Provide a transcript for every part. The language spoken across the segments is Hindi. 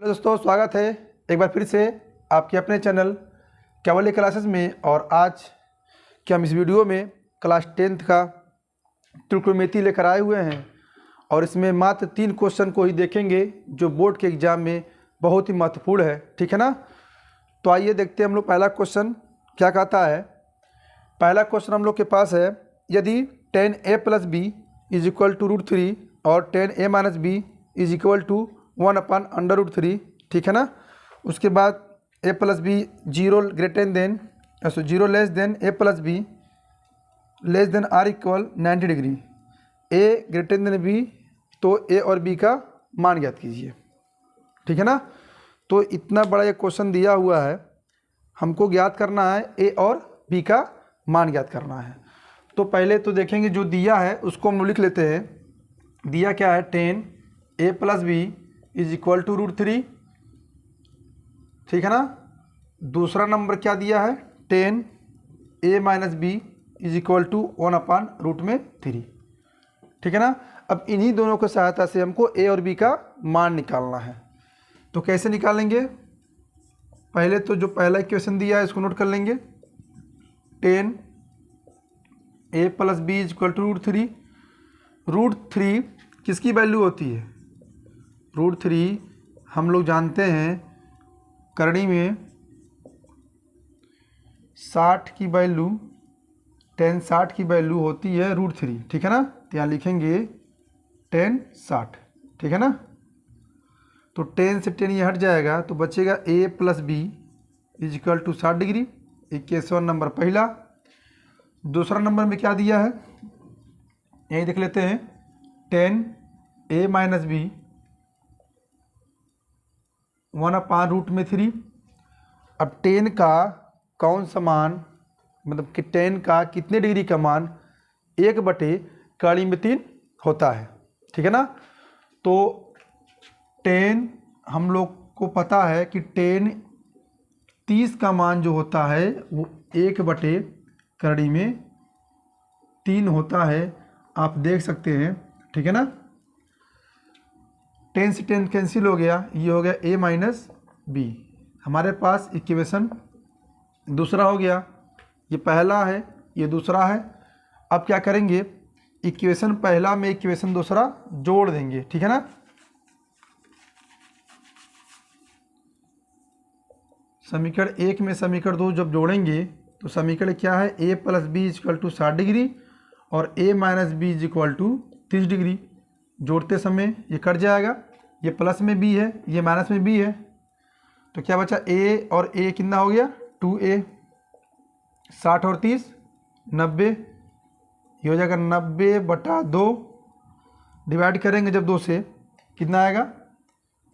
दोस्तों स्वागत है एक बार फिर से आपके अपने चैनल कैवल्य क्लासेस में। और आज के हम इस वीडियो में क्लास 10th का त्रिकोणमिति लेकर आए हुए हैं और इसमें मात्र 3 क्वेश्चन को ही देखेंगे जो बोर्ड के एग्ज़ाम में बहुत ही महत्वपूर्ण है। ठीक है ना। तो आइए देखते हैं हम लोग पहला क्वेश्चन क्या कहता है। पहला क्वेश्चन हम लोग के पास है, यदि 10a + b = √3 और 10a - b = 1/√3। ठीक है ना। उसके बाद a + b 0 < a + b ≤ 90 degree. a > b तो a और b का मान ज्ञात कीजिए। ठीक है ना। तो इतना बड़ा ये क्वेश्चन दिया हुआ है, हमको ज्ञात करना है a और b का मान ज्ञात करना है। तो पहले तो देखेंगे जो दिया है उसको हम लिख लेते हैं। दिया क्या है, 10a + b = √3। ठीक है ना। दूसरा नंबर क्या दिया है, 10a - b = 1/√3। ठीक है ना। अब इन्हीं दोनों की सहायता से हमको a और b का मान निकालना है। तो कैसे निकालेंगे, पहले तो जो पहला इक्वेशन दिया है इसको नोट कर लेंगे। 10a + b = √3। √3 किसकी वैल्यू होती है, √3 हम लोग जानते हैं करणी में 60 की वैल्यू 1060 की वैल्यू होती है √3। ठीक है ना। तो यहाँ लिखेंगे 1060। ठीक है ना। तो 10 से 10 ये हट जाएगा तो बचेगा a + b = 60 degree. Equation number पहला। दूसरा नंबर में क्या दिया है यही देख लेते हैं, 10a - b 1/√3। अब 10 का कौन सा मान, मतलब कि 10 का कितने डिग्री का मान 1/3 होता है। ठीक है ना। तो 10 हम लोग को पता है कि 30 का मान जो होता है वो 1/3 होता है, आप देख सकते हैं। ठीक है ना। 10 से 10 कैंसिल हो गया, ये हो गया a - b। हमारे पास इक्वेशन दूसरा हो गया, ये पहला है ये दूसरा है। अब क्या करेंगे, इक्वेशन पहला में इक्वेशन दूसरा जोड़ देंगे। ठीक है ना। समीकरण 1 में समीकरण 2 जब जोड़ेंगे तो समीकरण क्या है, a + b = 60 डिग्री और a - b = 30 डिग्री। जोड़ते समय ये कट जाएगा, ये प्लस में b है ये माइनस में b है, तो क्या बचा a और a कितना हो गया 2a। 60 और 30 90, ये हो जाएगा 90/2। डिवाइड करेंगे जब 2 से कितना आएगा,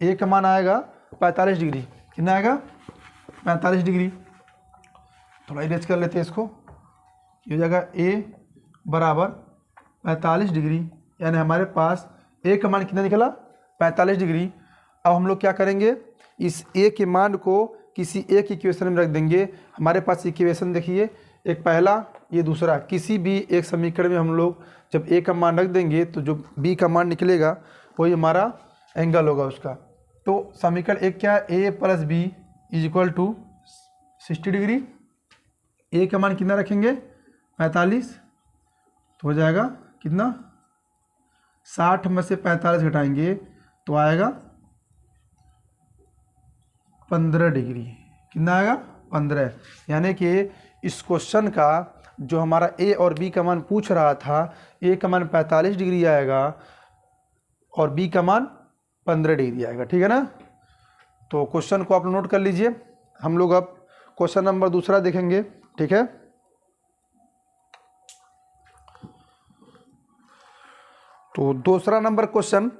a का मान आएगा 45 डिग्री। कितना आएगा 45 डिग्री। थोड़ा इरेज कर लेते हैं इसको, ये हो जाएगा a = 45 डिग्री, यानी हमारे पास a का मान कितना निकला 45 डिग्री। अब हम लोग क्या करेंगे, इस a के मान को किसी एक इक्वेशन में रख देंगे। हमारे पास इक्वेशन देखिए, एक पहला ये दूसरा, किसी भी एक समीकरण में हम लोग जब a का मान रख देंगे तो जो b का मान निकलेगा वही हमारा एंगल होगा उसका। तो समीकरण एक क्या है, a + b = 60 डिग्री। a का मान कितना रखेंगे 45, तो हो जाएगा कितना 60 में से 45 घटाएंगे तो आएगा 15 डिग्री। कितना आएगा 15। यानी कि इस क्वेश्चन का जो हमारा a और b का मान पूछ रहा था, a का मान 45 डिग्री आएगा और b का मान 15 डिग्री आएगा। ठीक है ना। तो क्वेश्चन को आप नोट कर लीजिए। हम लोग अब क्वेश्चन नंबर दूसरा देखेंगे। ठीक है। तो दूसरा नंबर क्वेश्चन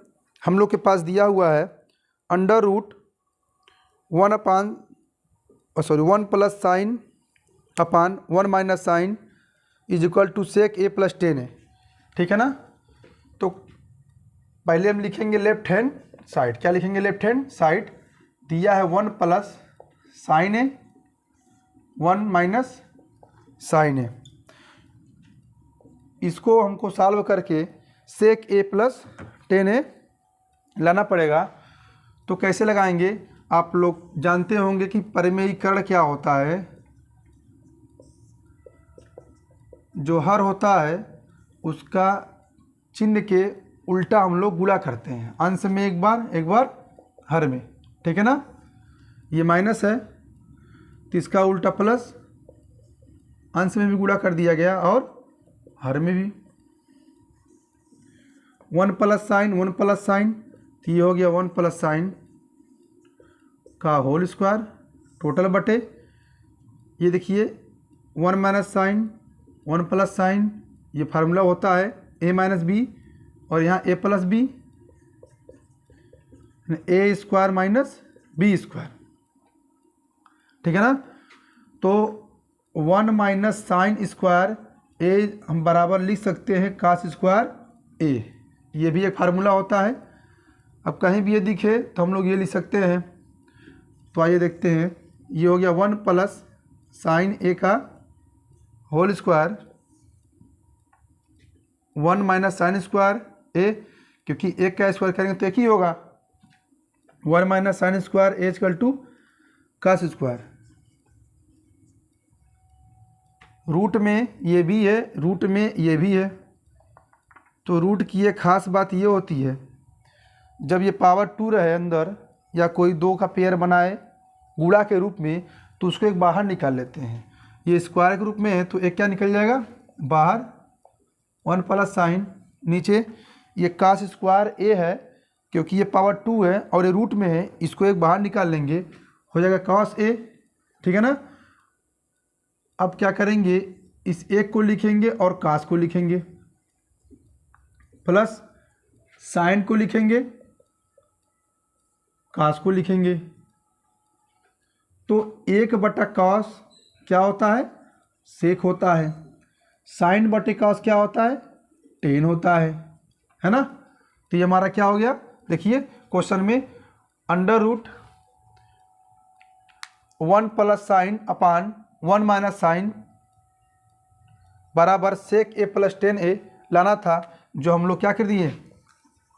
हम लोग के पास दिया हुआ है, √1 + sin / 1 - sin = sec a + 10 है। ठीक है ना। तो पहले हम लिखेंगे लेफ्ट हैंड साइड। क्या लिखेंगे, लेफ्ट हैंड साइड। दिया है 1 + sin a 1 - sin a। इसको हमको सॉल्व करके sec a + 10a लाना पड़ेगा। तो कैसे लगाएंगे, आप लोग जानते होंगे कि परिमेयीकरण क्या होता है। जो हर होता है उसका चिन्ह के उल्टा हम लोग गुणा करते हैं, अंश में एक बार हर में, ठीक है ना। ये माइनस है तो इसका उल्टा प्लस, अंश में भी गुणा कर दिया गया और हर में भी। 1 प्लस साइन, तो ये हो गया 1 प्लस साइन का होल स्क्वायर टोटल बटे, ये देखिए 1 माइनस साइन 1 प्लस साइन, ये फार्मूला होता है a माइनस बी, और यहाँ a plus B, A square minus B square, ठीक है ना। तो 1 माइनस साइन स्क्वायर ए हम बराबर लिख सकते हैं कास स्क्वायर ए, ये भी एक फार्मूला होता है। अब कहीं भी ये दिखे तो हम लोग ये लिख सकते हैं। तो आइए देखते हैं, ये हो गया 1 प्लस साइन ए का whole square, 1 minus sine square A, क्योंकि एक का स्क्वायर करेंगे तो एक ही होगा, 1 minus sine square A equal to cos square. Root में ये भी है, रूट में ये भी है। तो रूट की एक खास बात ये होती है, जब ये पावर 2 रहे अंदर या कोई 2 का पेयर बनाए गुणा के रूप में, तो उसको एक बाहर निकाल लेते हैं। ये स्क्वायर के रूप में है तो एक क्या निकल जाएगा बाहर, 1 प्लस साइन, नीचे ये कास स्क्वायर ए है क्योंकि ये पावर 2 है और ये रूट में है, इसको एक बाहर निकाल लेंगे, हो जाएगा कॉस ए, ठीक है ना। अब क्या करेंगे, इस एक को लिखेंगे और कास को लिखेंगे, प्लस साइन को लिखेंगे, कास को लिखेंगे। तो 1/cos क्या होता है, सेक होता है। साइन बटे कॉस क्या होता है, टेन होता है ना। तो ये हमारा क्या हो गया, देखिए क्वेश्चन में अंडर रूट 1 प्लस साइन अपान 1 माइनस साइन बराबर सेक ए प्लस टेन ए लाना था, जो हम लोग क्या कर दिए,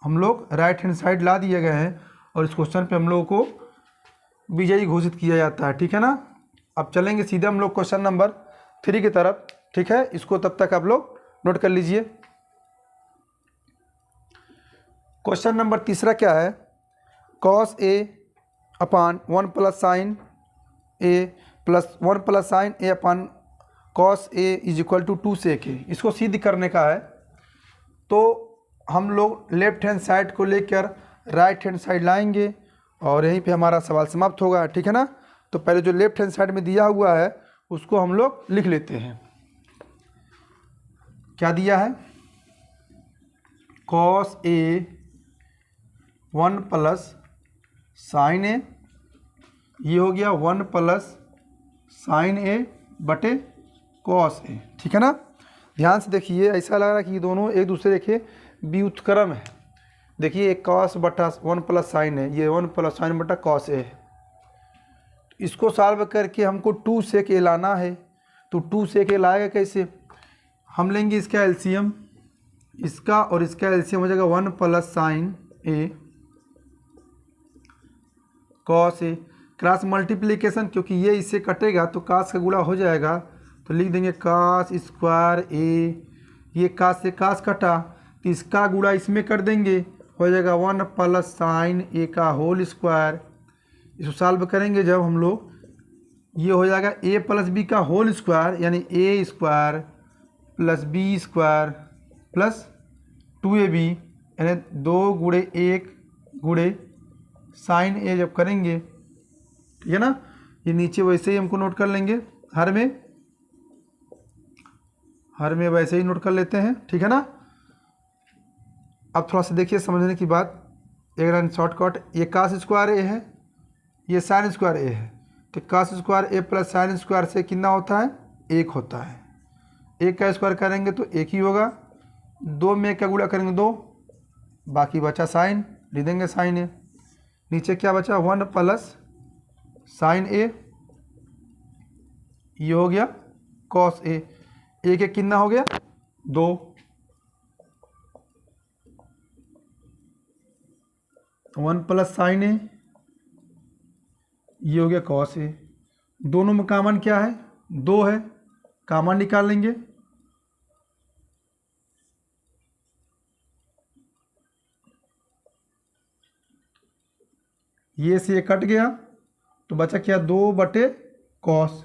हम लोग राइट हैंड साइड ला दिए गए हैं और इस क्वेश्चन पे हम लोगों को विजयी घोषित किया जाता है, ठीक है ना। अब चलेंगे सीधे हम लोग क्वेश्चन नंबर 3 की तरफ, ठीक है। इसको तब तक आप लोग नोट कर लीजिए। क्वेश्चन नंबर 3 क्या है, cos A upon 1 plus sine A plus 1 plus sine A upon cos A is equal to 2 sec A. इसको सिद्ध करने का है तो हम लोग लेफ्ट हैंड साइड को लेकर राइट हैंड साइड लाएंगे और यहीं पे हमारा सवाल समाप्त होगा, ठीक है ना। तो पहले जो लेफ्ट हैंड साइड में दिया हुआ है उसको हम लोग लिख लेते हैं। क्या दिया है, कॉस ए 1 प्लस साइन ए, ये हो गया 1 प्लस साइन ए बटे कॉस ए, ठीक है ना। ध्यान से देखिए, ऐसा लग रहा है कि ये दोनों एक दूसरे के व्युत्क्रम है। देखिए एक कॉस बटा 1 प्लस साइन है, ये 1 प्लस साइन बटा कॉस ए है। इसको सॉल्व करके हमको 2 सेक ए लाना है, तो 2 सेक ए लाएगा कैसे, हम लेंगे इसका एलसीएम, इसका और इसका एलसीएम हो जाएगा 1 plus sine A cos A, cross multiplication, क्योंकि ये इससे कटेगा तो कास का गुणा हो जाएगा, तो लिख देंगे कास स्क्वायर ए, ये कास से कास कटा तो इसका गुणा इसमें कर देंगे, हो जाएगा 1 प्लस साइन ए का होल स्क्वायर। इसको सॉल्व करेंगे जब हम लोग, ये हो जाएगा ए प्लस बी का होल स्क्वायर, यानी A square plus B square plus 2ab, यानी 2 गुणे 1 गुणे साइन ए जब करेंगे, ठीक है ना। ये नीचे वैसे ही हमको नोट कर लेंगे, हर में वैसे ही नोट कर लेते हैं, ठीक है ना। अब थोड़ा सा देखिए समझने की बात, एक लाइन शॉर्टकट, ये कास स्क्वायर ए है, ये साइन स्क्वायर ए है, तो कास स्क्वायर ए प्लस साइन स्क्वायर से कितना होता है, 1 होता है। 1 का स्क्वायर करेंगे तो 1 ही होगा, 2 में 1 का गुणा करेंगे 2, बाकी बचा साइन, लिख देंगे साइन ए। नीचे क्या बचा, 1 प्लस साइन ए, ये हो गया कॉस ए, एक एक कितना हो गया 2, 1 प्लस साइन ए ये हो गया कॉस ए। दोनों में कॉमन क्या है, 2 है, कॉमन निकाल लेंगे। ये से ये कट गया तो बचा क्या, 2/कॉस।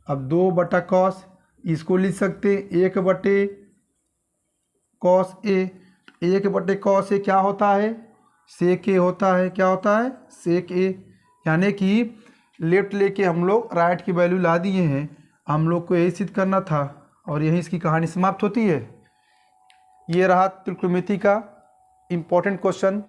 अब 2/कॉस इसको लिख सकते 1/कॉस ए। 1/कॉस ए क्या होता है, सेक ए होता है। क्या होता है, सेक ए। यानी कि लेफ्ट लेके हम लोग राइट की वैल्यू ला दिए हैं। हम लोग को यही सिद्ध करना था और यही इसकी कहानी समाप्त होती है। ये रहा त्रिकोणमिति का इम्पोर्टेंट क्वेश्चन।